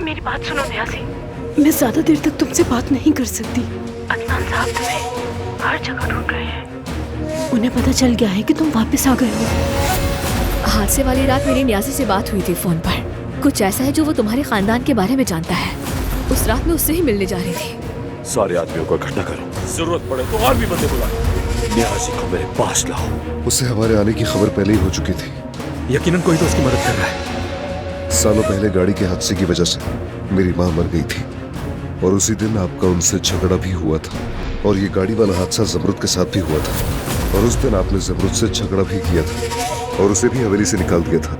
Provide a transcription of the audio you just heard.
मेरी बात सुनो न्यासी। मैं ज्यादा देर तक तुमसे बात नहीं कर सकती। अदनान साहब तुम्हें हर जगह ढूंढ रहे हैं। उन्हें पता चल गया है कि तुम वापस आ गए हो। हादसे वाली रात मेरी न्यासी से बात हुई थी फोन पर। कुछ ऐसा है जो वो तुम्हारे खानदान के बारे में जानता है। उस रात में उससे ही मिलने जा रही थी। सारे आदमियों को इकट्ठा करो, जरूरत पड़े तो और भी बंदे बुलाओ। न्यासी को मेरे पास लाओ। उसे हमारे आने की खबर पहले ही हो चुकी थी। यकीनन कोई तो उसकी मदद कर रहा है। सालों पहले गाड़ी के हादसे की वजह से मेरी माँ मर गई थी और उसी दिन आपका उनसे झगड़ा भी हुआ था। और ये गाड़ी वाला हादसा जमरुद के साथ भी हुआ था और उस दिन आपने जमरुद से झगड़ा भी किया था और उसे भी हवेली से निकाल दिया था।